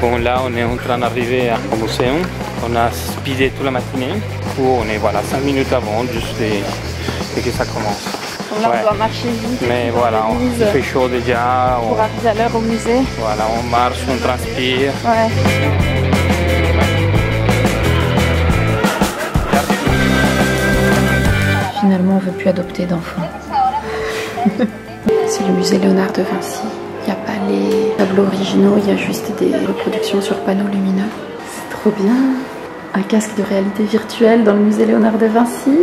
Bon, là on est en train d'arriver au muséum. On a speedé toute la matinée. Du coup, on est voilà 5 minutes avant, juste et que ça commence. Donc là, on doit marcher vite. Mais voilà, il fait chaud déjà. Pour arriver à l'heure au musée. Voilà, on marche, on transpire. Ouais. Finalement, on ne veut plus adopter d'enfants. C'est le musée Léonard de Vinci. Il n'y a pas les tableaux originaux, il y a juste des reproductions sur panneaux lumineux. C'est trop bien. Un casque de réalité virtuelle dans le musée Léonard de Vinci.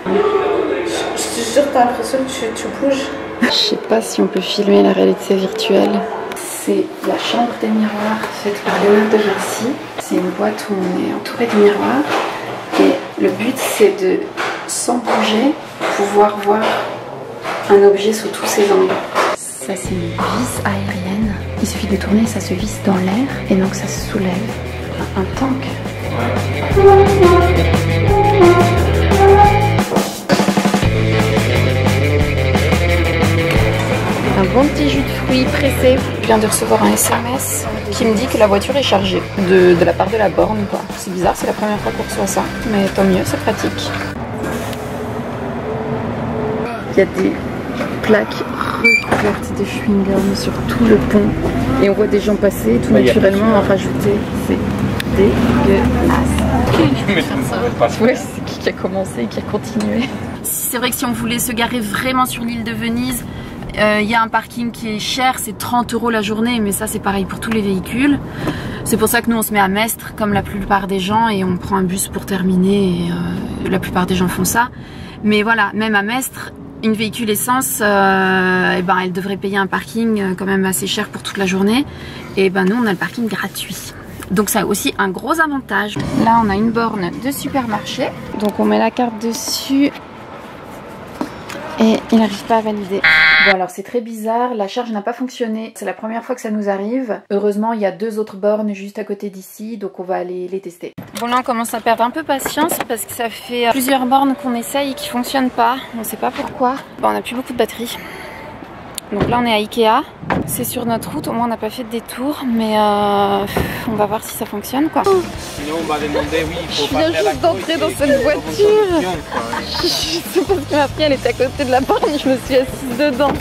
Je te jure, t'as l'impression que tu bouges. Je sais pas si on peut filmer la réalité virtuelle. C'est la chambre des miroirs faite par Léonard de Vinci. C'est une boîte où on est entouré de miroirs. Et le but, c'est de, sans bouger, pouvoir voir un objet sous tous ses angles. Ça, c'est une vis aérienne. Il suffit de tourner, ça se visse dans l'air et donc ça se soulève. Un tank. Un bon petit jus de fruits pressé. Je viens de recevoir un SMS qui me dit que la voiture est chargée de la part de la borne, quoi. C'est bizarre, c'est la première fois qu'on reçoit ça, mais tant mieux, c'est pratique. Il y a des plaques recouvertes de chewing-gum sur tout le pont et on voit des gens passer tout naturellement en rajouter. C'est dégueulasse. Ouais, c'est qui a commencé et qui a continué. C'est vrai que si on voulait se garer vraiment sur l'île de Venise, il y a un parking qui est cher, c'est 30 € la journée, mais ça c'est pareil pour tous les véhicules. C'est pour ça que nous on se met à Mestre comme la plupart des gens et on prend un bus pour terminer et la plupart des gens font ça. Mais voilà, même à Mestre, une véhicule essence, elle devrait payer un parking quand même assez cher pour toute la journée. Et ben nous on a le parking gratuit. Donc ça a aussi un gros avantage. Là on a une borne de supermarché. Donc on met la carte dessus et il n'arrive pas à valider. Bon alors c'est très bizarre, la charge n'a pas fonctionné. C'est la première fois que ça nous arrive. Heureusement il y a 2 autres bornes juste à côté d'ici, donc on va aller les tester. Bon là on commence à perdre un peu patience parce que ça fait plusieurs bornes qu'on essaye et qui fonctionnent pas. On ne sait pas pourquoi. Bon, on n'a plus beaucoup de batterie. Donc là on est à Ikea. C'est sur notre route, au moins on n'a pas fait de détour, mais on va voir si ça fonctionne quoi. Sinon on va demander, oui, il faut Je viens juste d'entrer dans cette voiture. Je sais pas ce qui m'a pris, elle était à côté de la borne, je me suis assise dedans.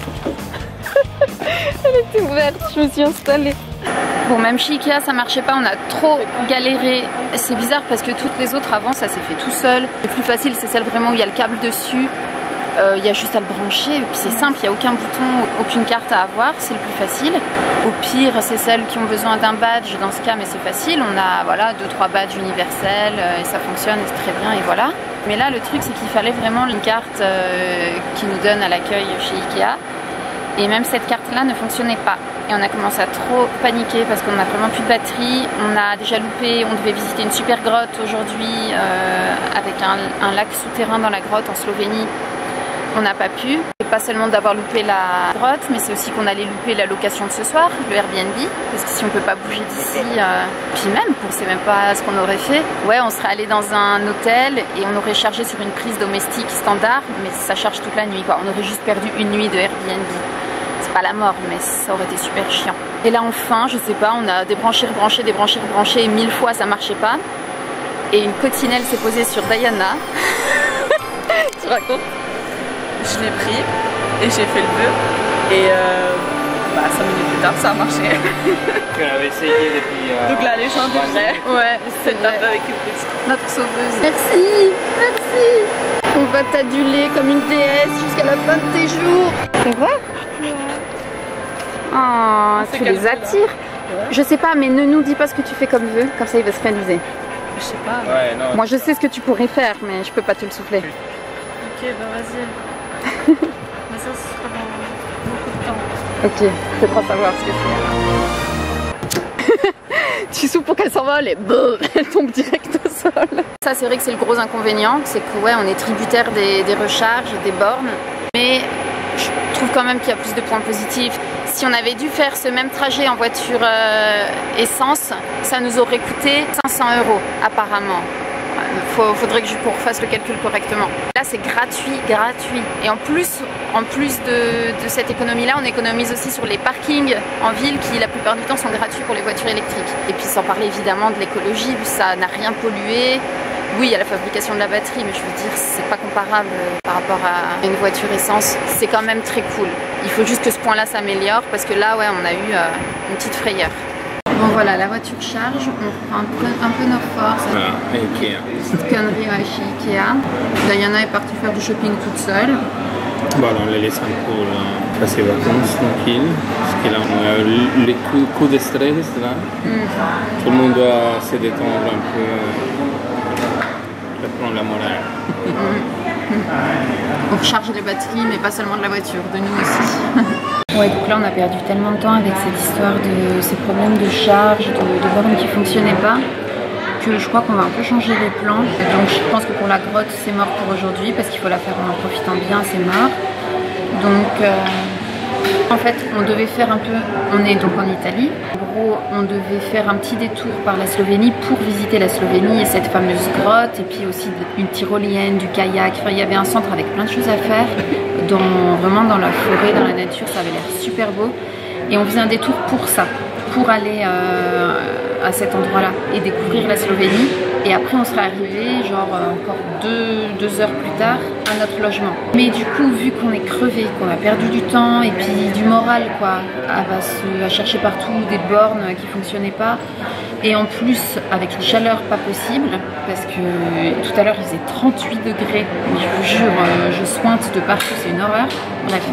Elle était ouverte, je me suis installée. Bon, même chez Ikea ça marchait pas, on a trop galéré. C'est bizarre parce que toutes les autres avant ça s'est fait tout seul. Le plus facile c'est celle vraiment où il y a le câble dessus. Il y a juste à le brancher et puis c'est simple, il n'y a aucun bouton, aucune carte à avoir, c'est le plus facile. Au pire c'est celles qui ont besoin d'un badge, dans ce cas mais c'est facile, on a voilà 2-3 badges universels et ça fonctionne très bien et voilà. Mais là le truc c'est qu'il fallait vraiment une carte qui nous donne à l'accueil chez Ikea et même cette carte là ne fonctionnait pas. Et on a commencé à trop paniquer parce qu'on n'a vraiment plus de batterie, on a déjà loupé, on devait visiter une super grotte aujourd'hui avec un lac souterrain dans la grotte en Slovénie. On n'a pas pu, et pas seulement d'avoir loupé la grotte, mais c'est aussi qu'on allait louper la location de ce soir, le Airbnb, parce que si on peut pas bouger d'ici, puis même, on sait même pas ce qu'on aurait fait. Ouais, on serait allé dans un hôtel et on aurait chargé sur une prise domestique standard, mais ça charge toute la nuit quoi. On aurait juste perdu une nuit de Airbnb. C'est pas la mort, mais ça aurait été super chiant. Et là enfin, je sais pas, on a débranché, rebranché, débranché, rebranché, et 1000 fois ça marchait pas. Et une coccinelle s'est posée sur Diana. Tu racontes? Je l'ai pris et j'ai fait le vœu et 5 minutes plus tard ça a marché. Tu l'avais essayé depuis... Donc la légende est vraie. Ouais, c'est avec une petite. Notre sauveuse. Merci, merci. On va t'aduler comme une déesse jusqu'à la fin de tes jours. C'est vrai? Oh, tu les attires. Ouais. Je sais pas, mais ne nous dis pas ce que tu fais comme vœu, comme ça il va se réaliser. Je sais pas. Ouais, non. Moi je sais ce que tu pourrais faire, mais je peux pas te le souffler. Ok, bah vas-y. Mais ça sera dans beaucoup de temps. Ok, je devrais savoir ce que c'est. Tu souffles pour qu'elle s'envole et boum, elle tombe direct au sol. Ça c'est vrai que c'est le gros inconvénient, c'est que ouais, on est tributaire des recharges, des bornes. Mais je trouve quand même qu'il y a plus de points positifs. Si on avait dû faire ce même trajet en voiture essence, ça nous aurait coûté 500 € apparemment. Faudrait que je refasse le calcul correctement. Là c'est gratuit. Et en plus En plus de cette économie-là, on économise aussi sur les parkings en ville qui la plupart du temps sont gratuits pour les voitures électriques. Et puis sans parler évidemment de l'écologie, ça n'a rien pollué. Oui, il y a la fabrication de la batterie, mais je veux dire, c'est pas comparable par rapport à une voiture essence. C'est quand même très cool. Il faut juste que ce point-là s'améliore parce que là, ouais, on a eu une petite frayeur. Bon voilà, la voiture charge, on reprend un peu nos forces. Voilà, Ikea. Petite connerie chez Ikea. Diana est partie faire du shopping toute seule. Voilà, on les laisse un peu passer vacances tranquille. Parce que là, on a les coups de stress là. Tout le monde doit se détendre un peu. Reprendre la morale. On recharge les batteries, mais pas seulement de la voiture, de nous aussi. Ouais, donc là on a perdu tellement de temps avec cette histoire de ces problèmes de charge, de bornes qui fonctionnaient pas, que je crois qu'on va un peu changer les plans. Donc je pense que pour la grotte c'est mort pour aujourd'hui, parce qu'il faut la faire en profitant bien, c'est mort. Donc en fait on devait faire un peu, on est donc en Italie, en gros on devait faire un petit détour par la Slovénie pour visiter la Slovénie et cette fameuse grotte, et puis aussi une tyrolienne, du kayak, enfin il y avait un centre avec plein de choses à faire, vraiment dans la forêt, dans la nature, ça avait l'air super beau, et on faisait un détour pour ça, pour aller à cet endroit-là et découvrir la Slovénie. Et après on serait arrivé genre encore deux heures plus tard à notre logement. Mais du coup, vu qu'on est crevé, qu'on a perdu du temps et puis du moral quoi, à chercher partout des bornes qui fonctionnaient pas, et en plus avec une chaleur pas possible, parce que tout à l'heure il faisait 38 degrés, je vous jure, je sointe de partout, c'est une horreur. Bref,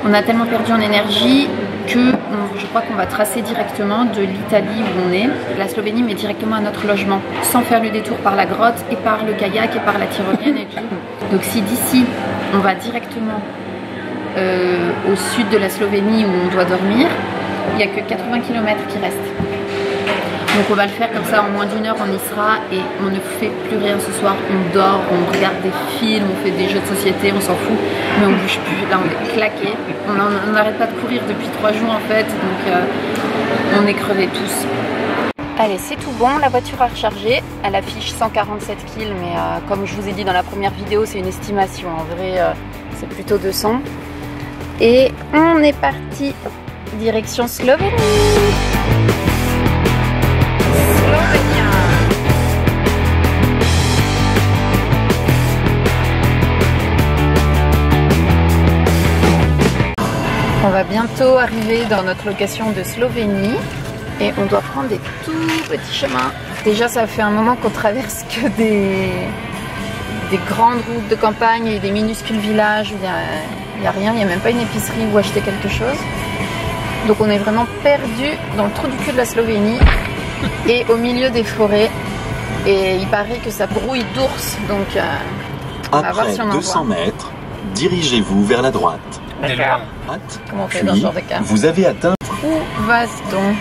on a tellement perdu en énergie que je crois qu'on va tracer directement de l'Italie où on est, la Slovénie, mais directement à notre logement, sans faire le détour par la grotte et par le kayak et par la tyrolienne et tout. Donc si d'ici on va directement au sud de la Slovénie où on doit dormir, il n'y a que 80 km qui restent. Donc on va le faire comme ça, en moins d'une heure on y sera, et on ne fait plus rien ce soir, on dort, on regarde des films, on fait des jeux de société, on s'en fout, mais on bouge plus, là on est claqués, on n'arrête pas de courir depuis 3 jours en fait, donc on est crevés tous. Allez, c'est tout bon, la voiture a rechargé, elle affiche 147 kg, mais comme je vous ai dit dans la première vidéo, c'est une estimation, en vrai c'est plutôt 200. Et on est parti, direction Slovénie. On va bientôt arriver dans notre location de Slovénie et on doit prendre des tout petits chemins. Déjà ça fait un moment qu'on traverse que des grandes routes de campagne et des minuscules villages où il n'y a rien, il n'y a même pas une épicerie où acheter quelque chose. Donc on est vraiment perdu dans le trou du cul de la Slovénie et au milieu des forêts, et il paraît que ça brouille d'ours, donc on va voir si on en voit. Après 200 mètres, dirigez-vous vers la droite. Comment on fait dans ce genre de cas? Vous avez atteint... Où va-t-on?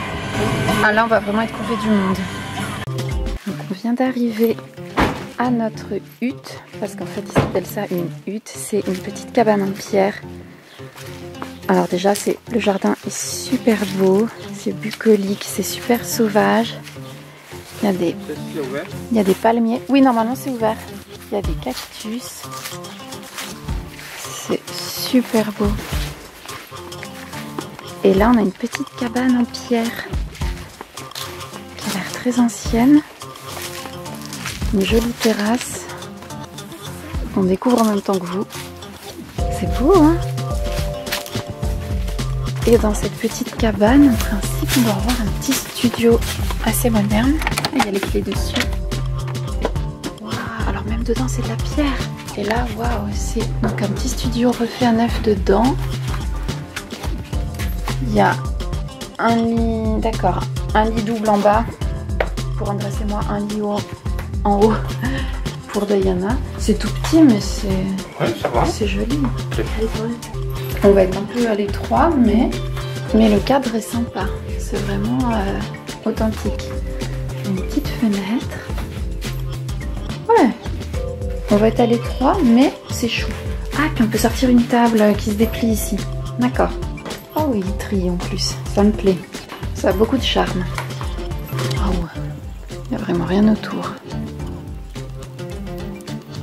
Ah là on va vraiment être coupé du monde. Donc on vient d'arriver à notre hutte, parce qu'en fait ils s'appellent ça une hutte, c'est une petite cabane en pierre. Alors déjà le jardin est super beau, c'est bucolique, c'est super sauvage. Il y a des palmiers, oui normalement c'est ouvert. Il y a des cactus, c'est super beau. Et là on a une petite cabane en pierre qui a l'air très ancienne. Une jolie terrasse. On découvre en même temps que vous. C'est beau hein. Et dans cette petite cabane, en principe, on doit avoir un petit studio assez moderne. Il y a les clés dessus. Waouh, alors même dedans, c'est de la pierre. Et là, waouh, c'est donc un petit studio refait à neuf dedans. Il y a un lit, d'accord, un lit double en bas pour Andrés et moi, un lit en haut pour Diana. C'est tout petit, mais c'est joli. On va être un peu à l'étroit, mais le cadre est sympa. C'est vraiment authentique. Une petite fenêtre. Ouais. On va être à l'étroit, mais c'est chou. Ah, puis on peut sortir une table qui se déplie ici. D'accord. Oh oui, il trie en plus. Ça me plaît. Ça a beaucoup de charme. Oh, il n'y a vraiment rien autour.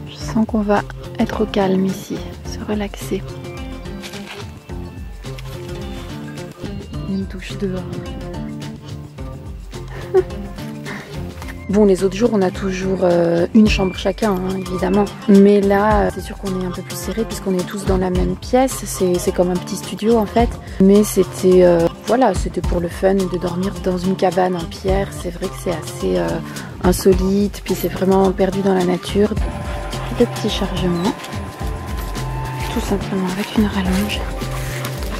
Je sens qu'on va être au calme ici, se relaxer. une douche dehors. Bon, les autres jours, on a toujours une chambre chacun, hein, évidemment. Mais là, c'est sûr qu'on est un peu plus serré puisqu'on est tous dans la même pièce. C'est comme un petit studio, en fait. Mais c'était voilà, c'était pour le fun de dormir dans une cabane en pierre. C'est vrai que c'est assez insolite. Puis c'est vraiment perdu dans la nature. Le petit chargement. Tout simplement avec une rallonge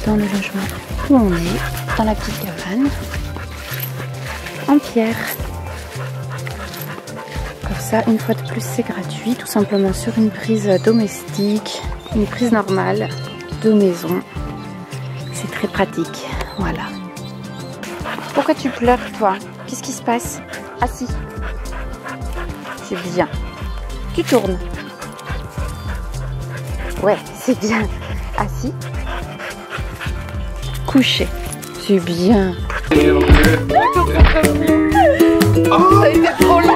dans le logement où on est, dans la petite cabane en pierre. Comme ça, une fois de plus, c'est gratuit, tout simplement sur une prise domestique, une prise normale de maison. C'est très pratique, voilà. Pourquoi tu pleures, toi? Qu'est-ce qui se passe? Assis. C'est bien. Tu tournes. Ouais, c'est bien. Assis. Couché. C'est bien. Ça a été trop long.